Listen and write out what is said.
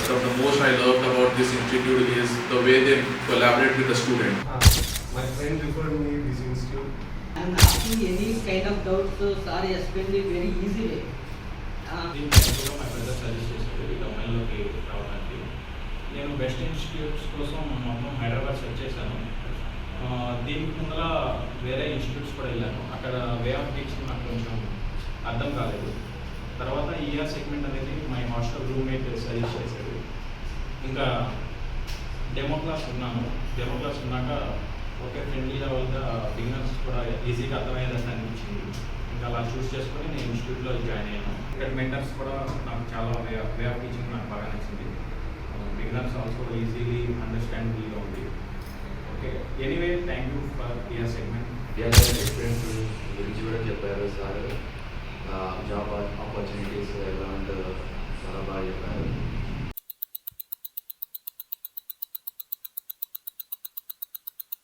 the most I loved about this institute is the way they collaborate with the student. My friend referred me this institute. I am asking any kind of doubts, so sir explained it very easily. దీంట్లో మా brother suggest చేశారు ఈ డొమైన్లోకి రావడానికి. నేను best institutes కోసం మొత్తం Hyderabad search చేశాను. దీనికి ముందర వేరే ఇన్స్టిట్యూట్స్ కూడా వెళ్ళాను. అక్కడ వే ఆఫ్ టీచింగ్ నాకు కొంచెం అర్థం కాలేదు. తర్వాత ఈఆర్ సెగ్మెంట్ అనేది మై హాస్టల్ రూమ్మేట్ సజెస్ట్ చేశాడు. ఇంకా డెమో క్లాస్ ఉన్నాక ఓకే ఫ్రెండ్లీ లెవెల్గా బిగినర్స్ కూడా ఈజీగా అర్థమయ్యేదని అనిపించింది. ఇంకా అలా చూస్ చేసుకొని నేను ఇన్స్టిట్యూట్లో జాయిన్ అయ్యాను. ఇక్కడ మెంటర్స్ కూడా నాకు చాలా వే ఆఫ్ టీచింగ్ నాకు బాగా నచ్చింది. బిగినర్స్ ఆల్సో ఈజీలీ అండర్స్టాండబుల్గా ఉంది. Okay anyway thank you for ER segment. Experience గురించి కూడా చెప్పారు సార్. Job opportunities